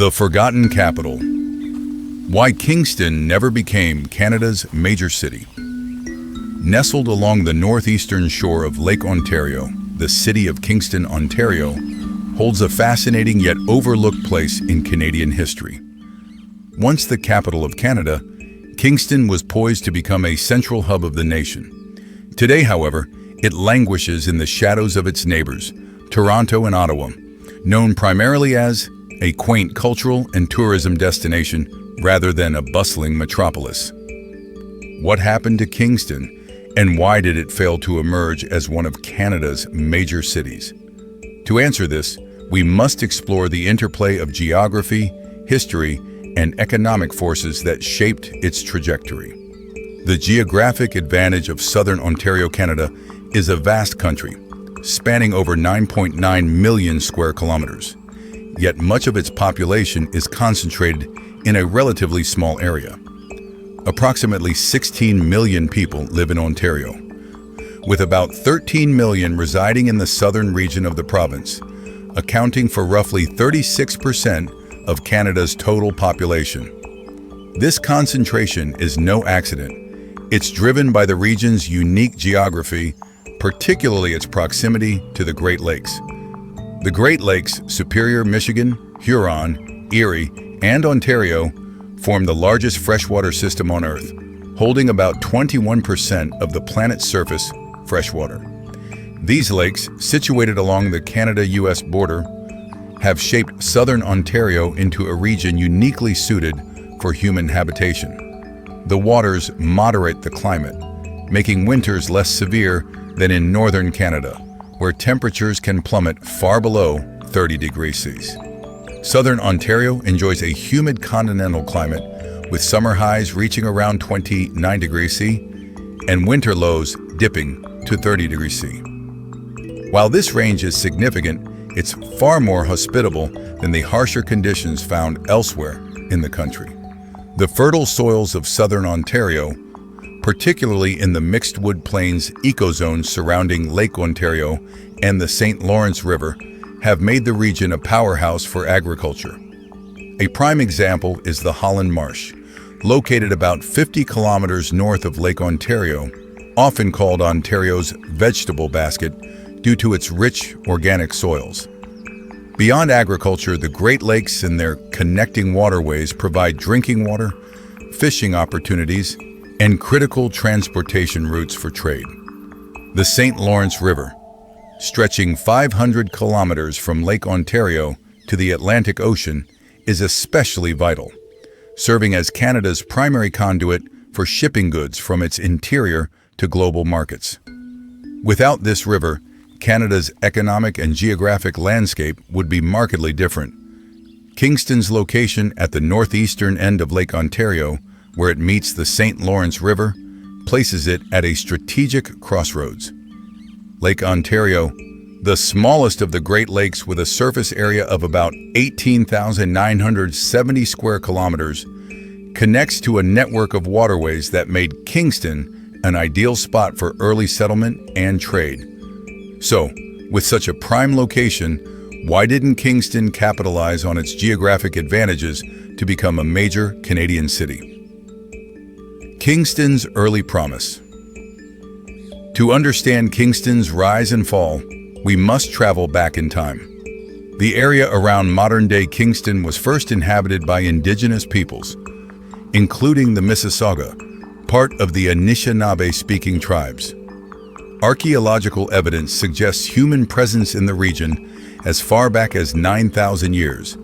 The Forgotten Capital. Why Kingston never became Canada's major city. Nestled along the northeastern shore of Lake Ontario, the city of Kingston, Ontario, holds a fascinating yet overlooked place in Canadian history. Once the capital of Canada, Kingston was poised to become a central hub of the nation. Today, however, it languishes in the shadows of its neighbors, Toronto and Ottawa, known primarily as a quaint cultural and tourism destination rather than a bustling metropolis. What happened to Kingston, and why did it fail to emerge as one of Canada's major cities? To answer this, we must explore the interplay of geography, history, and economic forces that shaped its trajectory. The geographic advantage of southern Ontario, Canada, is a vast country, spanning over 9.9 million square kilometers. Yet much of its population is concentrated in a relatively small area. Approximately 16 million people live in Ontario, with about 13 million residing in the southern region of the province, accounting for roughly 36% of Canada's total population. This concentration is no accident. It's driven by the region's unique geography, particularly its proximity to the Great Lakes. The Great Lakes, Superior, Michigan, Huron, Erie, and Ontario form the largest freshwater system on Earth, holding about 21% of the planet's surface freshwater. These lakes, situated along the Canada-US border, have shaped southern Ontario into a region uniquely suited for human habitation. The waters moderate the climate, making winters less severe than in northern Canada, where temperatures can plummet far below 30 degrees Celsius. Southern Ontario enjoys a humid continental climate, with summer highs reaching around 29 degrees Celsius and winter lows dipping to 30 degrees Celsius. While this range is significant, it's far more hospitable than the harsher conditions found elsewhere in the country. The fertile soils of southern Ontario, particularly in the mixed wood plains ecozone surrounding Lake Ontario and the St. Lawrence River, have made the region a powerhouse for agriculture. A prime example is the Holland Marsh, located about 50 kilometers north of Lake Ontario, often called Ontario's vegetable basket due to its rich organic soils. Beyond agriculture, the Great Lakes and their connecting waterways provide drinking water, fishing opportunities, and critical transportation routes for trade. The St. Lawrence River, stretching 500 kilometers from Lake Ontario to the Atlantic Ocean, is especially vital, serving as Canada's primary conduit for shipping goods from its interior to global markets. Without this river, Canada's economic and geographic landscape would be markedly different. Kingston's location at the northeastern end of Lake Ontario, where it meets the St. Lawrence River, places it at a strategic crossroads. Lake Ontario, the smallest of the Great Lakes with a surface area of about 18,970 square kilometers, connects to a network of waterways that made Kingston an ideal spot for early settlement and trade. So, with such a prime location, why didn't Kingston capitalize on its geographic advantages to become a major Canadian city? Kingston's early promise. To understand Kingston's rise and fall, we must travel back in time. The area around modern-day Kingston was first inhabited by indigenous peoples, including the Mississauga, part of the Anishinaabe-speaking tribes. Archaeological evidence suggests human presence in the region as far back as 9,000 years,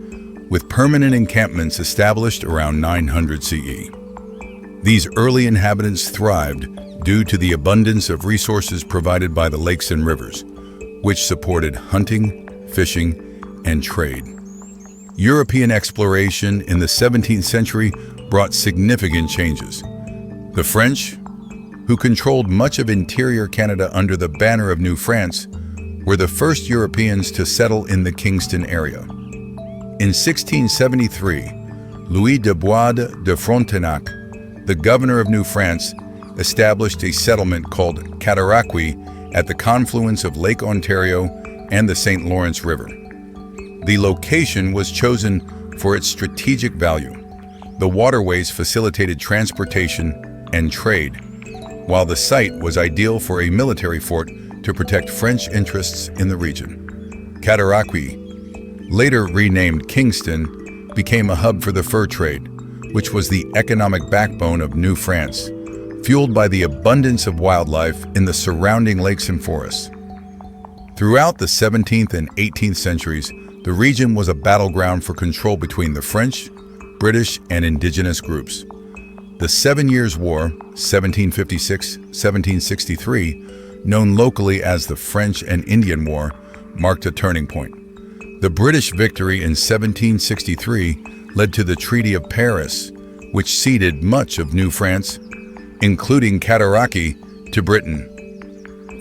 with permanent encampments established around 900 CE. These early inhabitants thrived due to the abundance of resources provided by the lakes and rivers, which supported hunting, fishing, and trade. European exploration in the 17th century brought significant changes. The French, who controlled much of interior Canada under the banner of New France, were the first Europeans to settle in the Kingston area. In 1673, Louis de Bois de Frontenac, the governor of New France, established a settlement called Cataraqui at the confluence of Lake Ontario and the St. Lawrence River. The location was chosen for its strategic value. The waterways facilitated transportation and trade, while the site was ideal for a military fort to protect French interests in the region. Cataraqui, later renamed Kingston, became a hub for the fur trade, which was the economic backbone of New France, fueled by the abundance of wildlife in the surrounding lakes and forests. Throughout the 17th and 18th centuries, the region was a battleground for control between the French, British, and indigenous groups. The 7 Years' War, 1756-1763, known locally as the French and Indian War, marked a turning point. The British victory in 1763 led to the Treaty of Paris, which ceded much of New France, including Cataraqui, to Britain.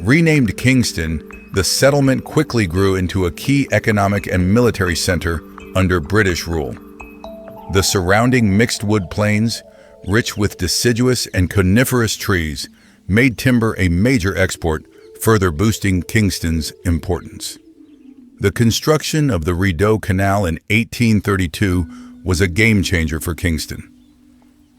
Renamed Kingston, the settlement quickly grew into a key economic and military center under British rule. The surrounding mixed wood plains, rich with deciduous and coniferous trees, made timber a major export, further boosting Kingston's importance. The construction of the Rideau Canal in 1832 was a game-changer for Kingston.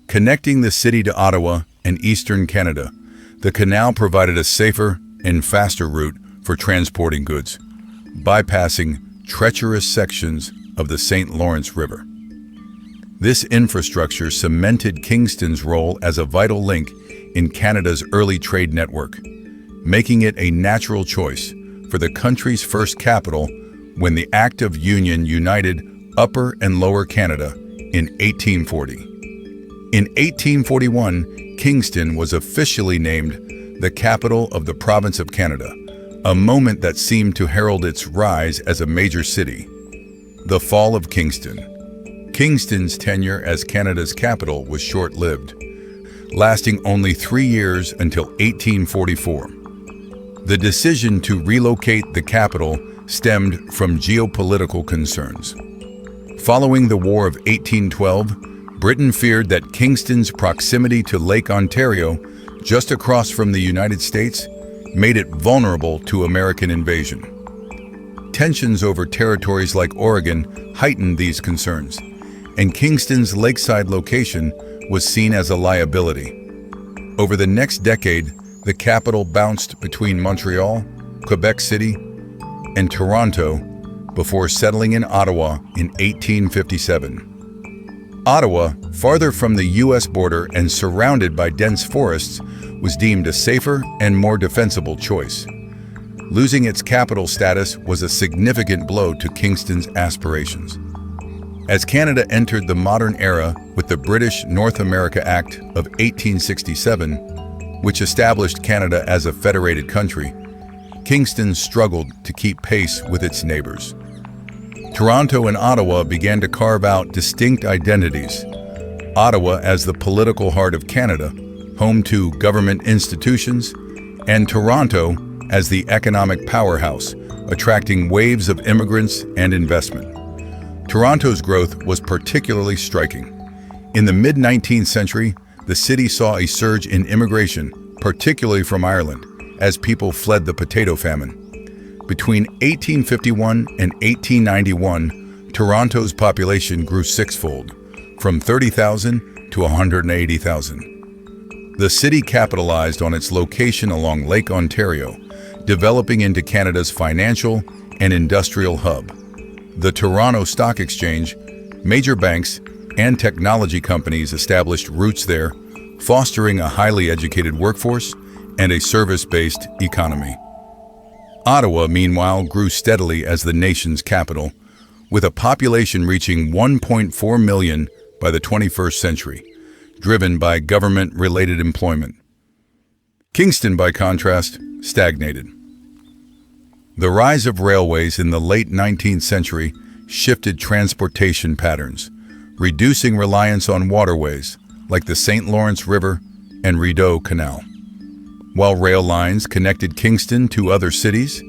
Connecting the city to Ottawa and eastern Canada, the canal provided a safer and faster route for transporting goods, bypassing treacherous sections of the St. Lawrence River. This infrastructure cemented Kingston's role as a vital link in Canada's early trade network, making it a natural choice for the country's first capital when the Act of Union united Upper and Lower Canada in 1840. In 1841, Kingston was officially named the capital of the province of Canada, a moment that seemed to herald its rise as a major city. The fall of Kingston. Kingston's tenure as Canada's capital was short-lived, lasting only 3 years until 1844. The decision to relocate the capital stemmed from geopolitical concerns. Following the War of 1812, Britain feared that Kingston's proximity to Lake Ontario, just across from the United States, made it vulnerable to American invasion. Tensions over territories like Oregon heightened these concerns, and Kingston's lakeside location was seen as a liability. Over the next decade, the capital bounced between Montreal, Quebec City, and Toronto before settling in Ottawa in 1857. Ottawa, farther from the U.S. border and surrounded by dense forests, was deemed a safer and more defensible choice. Losing its capital status was a significant blow to Kingston's aspirations. As Canada entered the modern era with the British North America Act of 1867, which established Canada as a federated country, Kingston struggled to keep pace with its neighbors. Toronto and Ottawa began to carve out distinct identities. Ottawa as the political heart of Canada, home to government institutions, and Toronto as the economic powerhouse, attracting waves of immigrants and investment. Toronto's growth was particularly striking. In the mid-19th century, the city saw a surge in immigration, particularly from Ireland, as people fled the potato famine. Between 1851 and 1891, Toronto's population grew sixfold, from 30,000 to 180,000. The city capitalized on its location along Lake Ontario, developing into Canada's financial and industrial hub. The Toronto Stock Exchange, major banks, and technology companies established roots there, fostering a highly educated workforce and a service-based economy. Ottawa, meanwhile, grew steadily as the nation's capital, with a population reaching 1.4 million by the 21st century, driven by government-related employment. Kingston, by contrast, stagnated. The rise of railways in the late 19th century shifted transportation patterns, reducing reliance on waterways like the St. Lawrence River and Rideau Canal. While rail lines connected Kingston to other cities,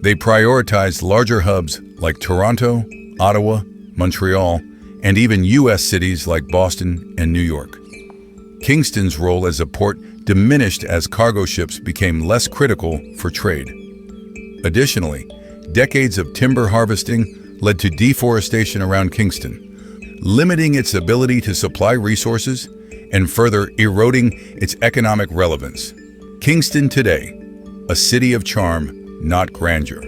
they prioritized larger hubs like Toronto, Ottawa, Montreal, and even U.S. cities like Boston and New York. Kingston's role as a port diminished as cargo ships became less critical for trade. Additionally, decades of timber harvesting led to deforestation around Kingston, limiting its ability to supply resources and further eroding its economic relevance. Kingston today, a city of charm, not grandeur.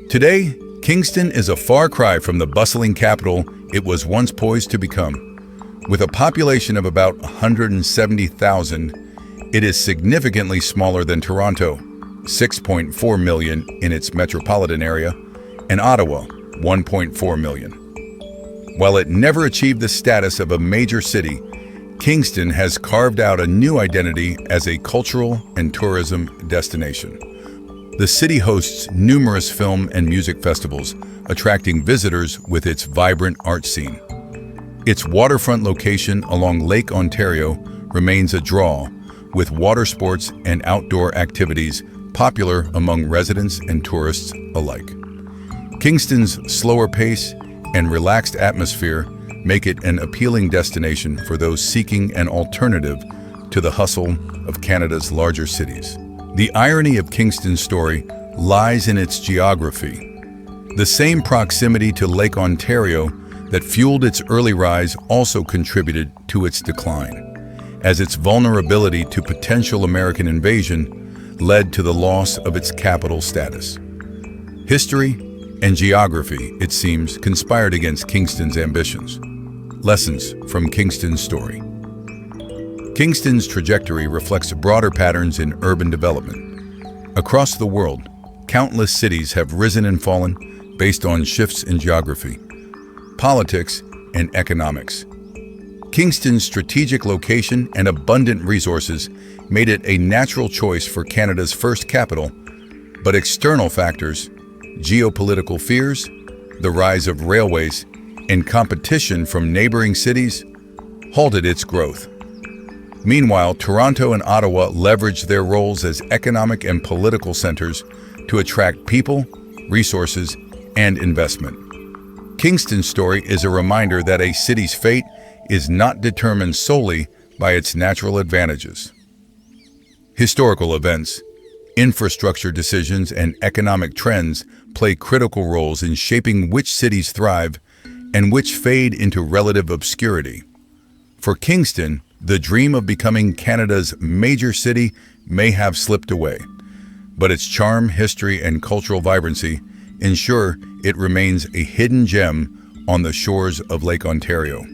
Today, Kingston is a far cry from the bustling capital it was once poised to become. With a population of about 170,000, it is significantly smaller than Toronto, 6.4 million in its metropolitan area, and Ottawa, 1.4 million. While it never achieved the status of a major city, Kingston has carved out a new identity as a cultural and tourism destination. The city hosts numerous film and music festivals, attracting visitors with its vibrant art scene. Its waterfront location along Lake Ontario remains a draw, with water sports and outdoor activities popular among residents and tourists alike. Kingston's slower pace and relaxed atmosphere make it an appealing destination for those seeking an alternative to the hustle of Canada's larger cities. The irony of Kingston's story lies in its geography. The same proximity to Lake Ontario that fueled its early rise also contributed to its decline, as its vulnerability to potential American invasion led to the loss of its capital status. History and geography, it seems, conspired against Kingston's ambitions. Lessons from Kingston's story. Kingston's trajectory reflects broader patterns in urban development. Across the world, countless cities have risen and fallen based on shifts in geography, politics, and economics. Kingston's strategic location and abundant resources made it a natural choice for Canada's first capital, but external factors, geopolitical fears, the rise of railways, and competition from neighboring cities halted its growth. Meanwhile, Toronto and Ottawa leveraged their roles as economic and political centers to attract people, resources, and investment. Kingston's story is a reminder that a city's fate is not determined solely by its natural advantages. Historical events, infrastructure decisions, and economic trends play critical roles in shaping which cities thrive and which fade into relative obscurity. For Kingston, the dream of becoming Canada's major city may have slipped away, but its charm, history, and cultural vibrancy ensure it remains a hidden gem on the shores of Lake Ontario.